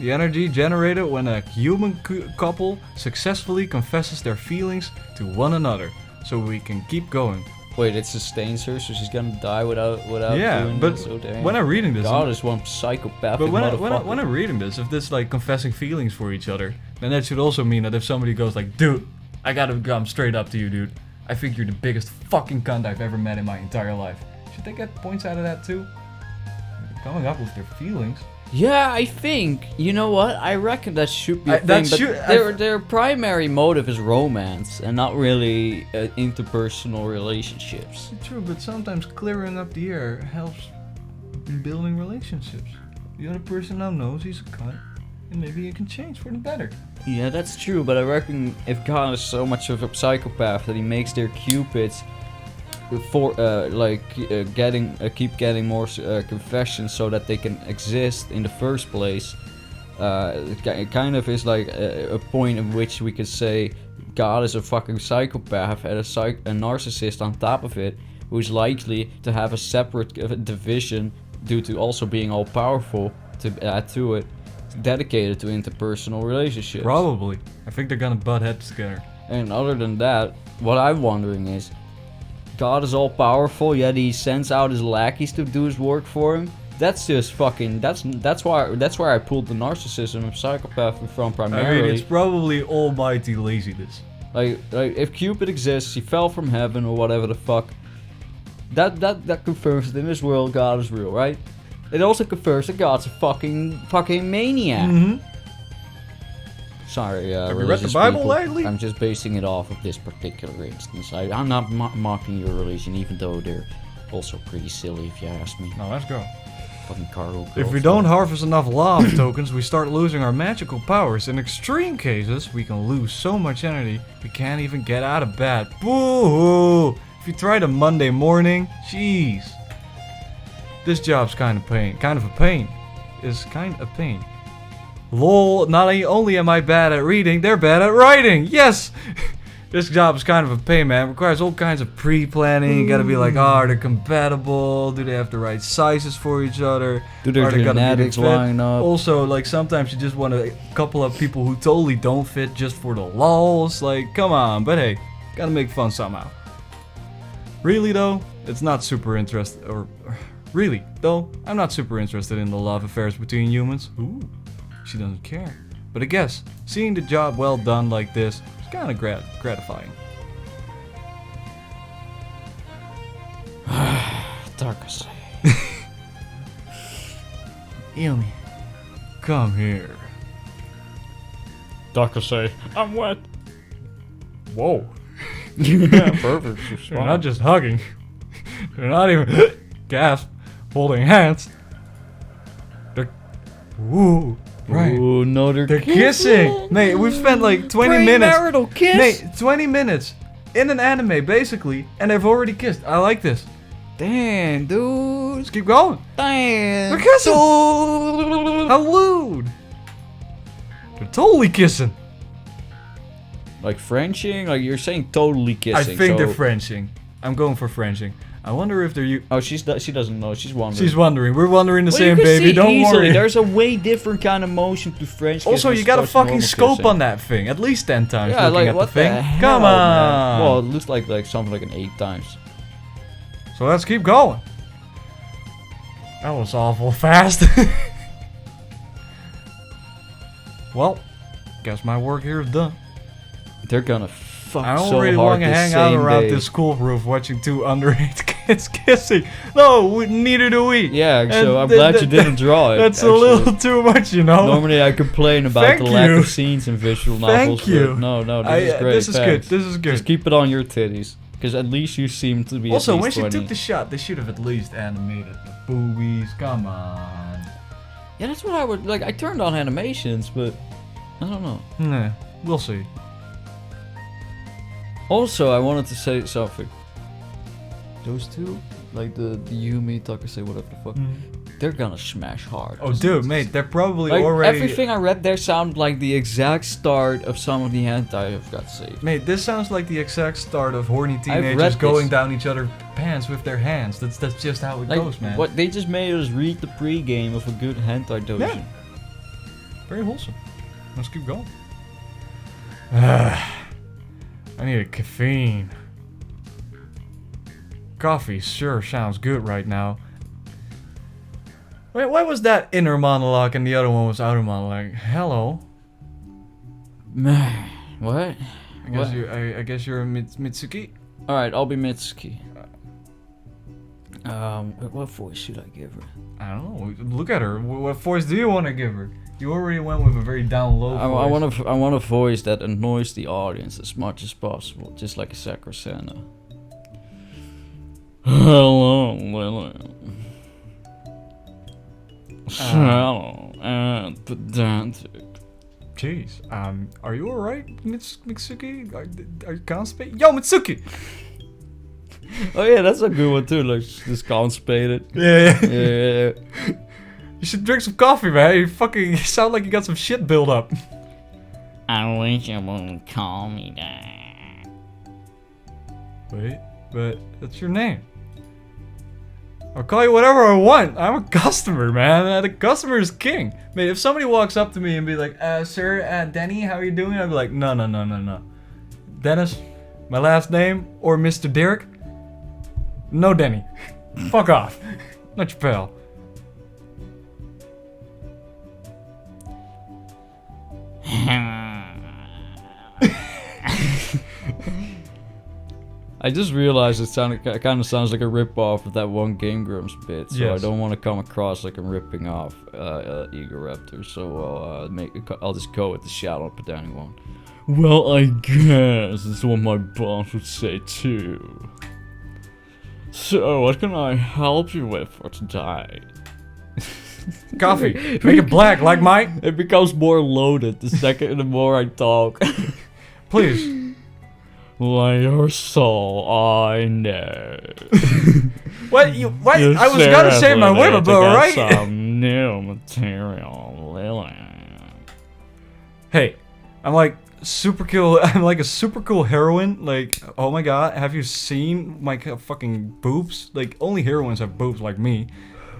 The energy generated when a human couple successfully confesses their feelings to one another, so we can keep going. Wait, it sustains her, so she's gonna die without Yeah, doing but this? Oh, dang. when I'm reading this, God is one psychopathic but motherfucker. when I'm reading this, if this like confessing feelings for each other, then that should also mean that if somebody goes like, dude, I gotta come straight up to you, dude. I think you're the biggest fucking cunt I've ever met in my entire life. Should they get points out of that too? Coming up with their feelings. Yeah, I think. You know what? I reckon that should be a that thing, should- but their primary motive is romance and not really interpersonal relationships. True, but sometimes clearing up the air helps in building relationships. The other person now knows he's a cunt, and maybe it can change for the better. Yeah, that's true, but I reckon if God is so much of a psychopath that he makes their cupids keep getting more confessions so that they can exist in the first place, it kind of is like a point in which we could say God is a fucking psychopath and a narcissist on top of it, who's likely to have a separate division due to also being all powerful to add to it, dedicated to interpersonal relationships. Probably. I think they're gonna butt heads together. And other than that, what I'm wondering is, God is all powerful, yet he sends out his lackeys to do his work for him. That's just fucking. That's where I pulled the narcissism and psychopathy from primarily. I mean, it's probably almighty laziness. Like if Cupid exists, he fell from heaven or whatever the fuck. That confirms that in this world God is real, right? It also confirms that God's a fucking maniac. Mm-hmm. Sorry, Have you read the Bible people. lately? I'm just basing it off of this particular instance. I'm not mocking your religion, even though they're also pretty silly, if you ask me. Now let's go. Fucking cargo. If we don't harvest enough lava tokens, we start losing our magical powers. In extreme cases, we can lose so much energy we can't even get out of bed. Boo! If you tried a Monday morning, jeez. This job's kind of a pain. It's kind of pain. Lol, not only am I bad at reading, they're bad at writing. Yes! This job is kind of a pain, man. It requires all kinds of pre-planning. You gotta be like, are they compatible? Do they have the right sizes for each other? Do their Are they gonna be genetics fit? line up? Also, like, sometimes you just want a couple of people who totally don't fit just for the lols. Like, come on. But hey, gotta make fun somehow. Really, though, it's not super interesting. Really, though, I'm not super interested in the love affairs between humans. Ooh. She doesn't care. But I guess seeing the job well done like this is kind of gratifying. Darkest. Yumi, come here. Darkest say, I'm wet. Whoa. Yeah, perfect. They're not just hugging. They're not even gasp, holding hands. They're right. Ooh, no, they're kissing. Mate, we've spent like 20 minutes. Premarital kiss. Mate, 20 minutes in an anime basically, and they've already kissed. I like this. Damn, dude. Let's keep going. Damn. They're kissing. How lewd. They're totally kissing. Like Frenching? Like you're saying totally kissing. I think so... they're Frenching. I'm going for Frenching. I wonder if they're Oh, she doesn't know. She's wondering. She's wondering. We're wondering the Well, same, you can baby. see Don't easily, worry. There's a way different kind of motion to French. Also, kiss you got a as opposed to fucking normal scope kissing. on that thing. At least 10 times Yeah, looking like at what the thing. the hell, Come on. man? Well, it looks like something like an 8 times. So let's keep going. That was awful fast. Well, guess my work here is done. They're gonna fuck I don't so really hard want to this hang out same around day. this school roof watching 2 underage kids kissing. No, neither do we. Yeah, so I'm And glad you didn't draw it. That's actually. a little too much, you know. Normally I complain about Thank the lack you. of scenes in visual novels. Thank you. But no, this is great. This is good. thanks. This is good. Just keep it on your titties, because at least you seem to be. Also, at when least she 20. took the shot, they should have at least animated the boobies. Come on. Yeah, that's what I would like. I turned on animations, but I don't know. Nah, we'll see. Also, I wanted to say something. Those two, like the Yumi, Takase, whatever the fuck, they're gonna smash hard. Oh, dude, mate, they're probably Like, already. everything I read there sounded like the exact start of some of the hentai I've got to say. Mate, this sounds like the exact start of horny read teenagers this. going down each other's pants with their hands. That's just how it Like, goes, man. what they just made us read the pre-game of a good hentai doujin. Yeah. Very wholesome. Let's keep going. I need a caffeine. Coffee sure sounds good right now. Wait, why was that inner monologue and the other one was outer monologue? Hello. What? I guess you're a Mitsuki. All right, I'll be Mitsuki. What voice should I give her? I don't know. Look at her. What voice do you want to give her? You already went with a very down low voice. I want a voice that annoys the audience as much as possible, just like a Sakura. Hello, Lily. Shallow and pedantic. Jeez. Are you alright, Mitsuki? Are you constipated? Yo, Mitsuki! Oh yeah, that's a good one too. Like just constipated. Yeah. You should drink some coffee, man. You sound like you got some shit built up. I wish you wouldn't call me that. Wait, but that's your name. I'll call you whatever I want. I'm a customer, man. The customer is king. Man, if somebody walks up to me and be like, sir, Denny, how are you doing? I'd be like, no. Dennis, my last name, or Mr. Derek? No, Denny. Fuck off. Not your pal. I just realized it kind of sounds like a rip-off of that one Game Grumps bit, so yes. I don't want to come across like I'm ripping off Eager Raptor, so I'll just go with the Shadow Pedantic one. Well, I guess that's what my boss would say too. So, what can I help you with for today? Coffee. Make it black like mine. It becomes more loaded the more I talk. Please. Like your soul, I know. What? I was gonna say my women, but right? Some new material, Lily. Hey, I'm like super cool. I'm like a super cool heroine. Like, oh my god, have you seen my fucking boobs? Like, only heroines have boobs like me.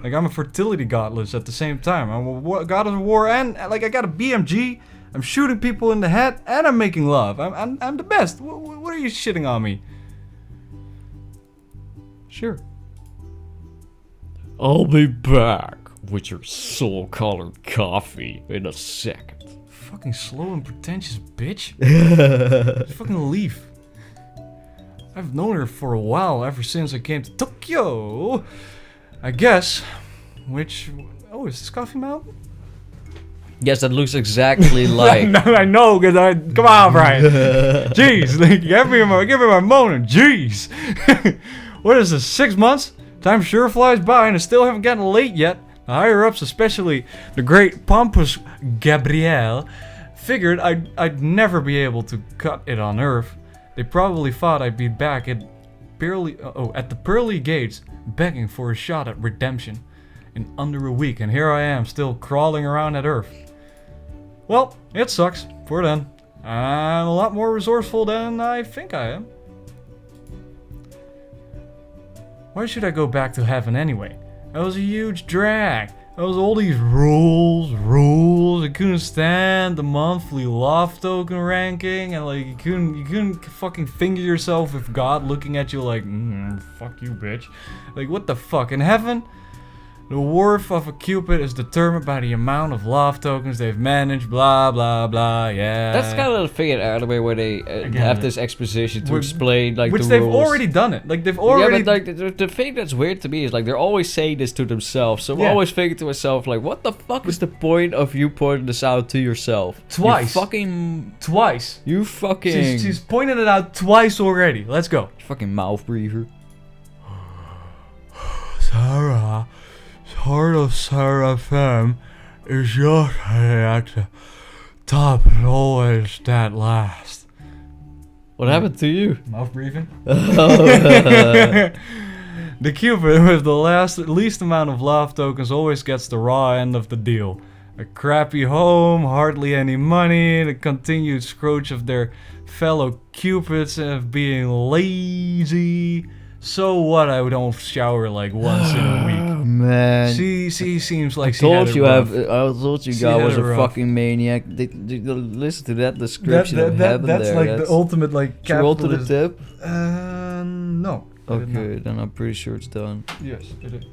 Like, I'm a fertility goddess at the same time. I'm a goddess of war, and like I got a BMG. I'm shooting people in the head, and I'm making love. I'm the best. What are you shitting on me? Sure. I'll be back with your soul-colored coffee in a second. Fucking slow and pretentious bitch. Just fucking leave. I've known her for a while, ever since I came to Tokyo. I guess. Oh, is this Coffee Mountain? Yes, that looks exactly like. I know, cause come on, Brian. Jeez, like, give me my moment. Jeez. What is this? 6 months? Time sure flies by, and I still haven't gotten late yet. The higher ups, especially the great pompous Gabrielle, figured I'd never be able to cut it on Earth. They probably thought I'd be back at the pearly gates, begging for a shot at redemption. In under a week, and here I am, still crawling around at Earth. Well, it sucks. For then, I'm a lot more resourceful than I think I am. Why should I go back to heaven anyway? That was a huge drag. That was all these rules. I couldn't stand the monthly love token ranking, and like you couldn't fucking finger yourself with God looking at you like, fuck you, bitch. Like, what the fuck? In heaven, the worth of a Cupid is determined by the amount of love tokens they've managed, blah, blah, blah, yeah. That's kind of the thing out of the way where they have this exposition to explain, like, the rules. Which they've already done it. Like, they've already... Yeah, but, like, the thing that's weird to me is, like, they're always saying this to themselves. So I'm always thinking to myself, like, what the fuck is the point of you pointing this out to yourself? Twice. Twice. You fucking... She's pointed it out twice already. Let's go. Fucking mouth breather. Sarah... Heart of Seraphim is just at the top and always that last. What happened to you? Mouth breathing? The Cupid with the least amount of love tokens always gets the raw end of the deal. A crappy home, hardly any money, the continued scourge of their fellow Cupids of being lazy. So what, I don't shower like once in a week. man. She seems like I she had told it you rough. I told you She God had was it a rough. fucking maniac. Listen to that description of heaven that's there. like the ultimate like Did you roll to the capitalist. tip? No. I did not. Okay, then I'm pretty sure it's done. Yes, it is.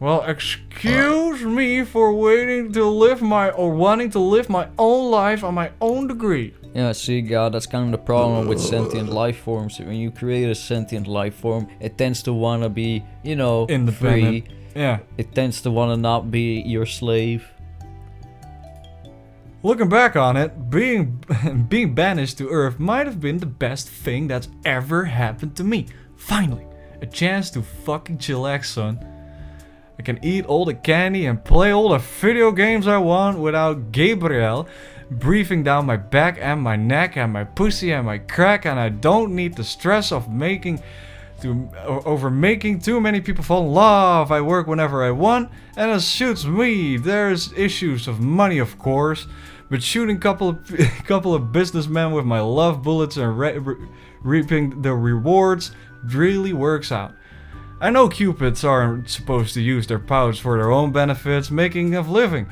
Well, excuse me for wanting to live my own life on my own degree. Yeah, see, God, that's kind of the problem with sentient life forms. When you create a sentient life form, it tends to want to be, you know, Independent. free. Yeah. It tends to want to not be your slave. Looking back on it, being banished to Earth might have been the best thing that's ever happened to me. Finally, a chance to fucking chillax, son. I can eat all the candy and play all the video games I want without Gabriel breathing down my back and my neck and my pussy and my crack, and I don't need the stress of making too many people fall in love. I work whenever I want and it suits me. There's issues of money, of course, but shooting couple of businessmen with my love bullets and reaping the rewards really works out. I know Cupids aren't supposed to use their powers for their own benefits, making a living.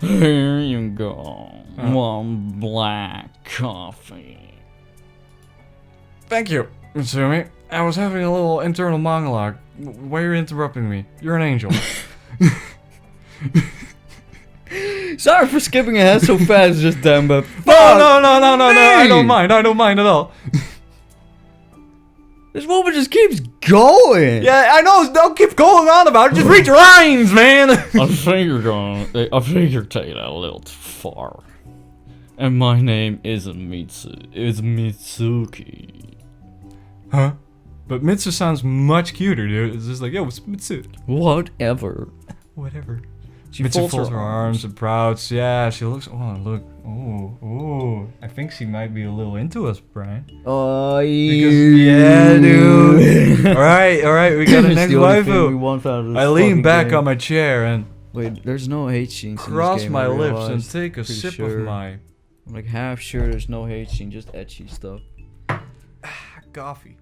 Here you go. One black coffee. Thank you, Mitsumi. I was having a little internal monologue. Why are you interrupting me? You're an angel. Sorry for skipping ahead so fast, just damn, but No, I don't mind at all. This woman just keeps going. Yeah, I know, don't keep going on about it, just read your lines, man! I think you're taking that a little too far. And my name isn't it's Mitsuki. Huh? But Mitsu sounds much cuter, dude. It's just like, yo, it's Mitsu. Whatever. Whatever. She Mitsu folds her arms and prouds. Yeah, she looks. Oh, look. Oh. I think she might be a little into us, Brian. Oh, Yeah, dude. all right. We got a next waifu. I lean back on my chair and wait. There's no hate scenes. cross in this game, my I lips realized. and take a sip of my I'm like half sure there's no hate scene, just etchy stuff. coffee.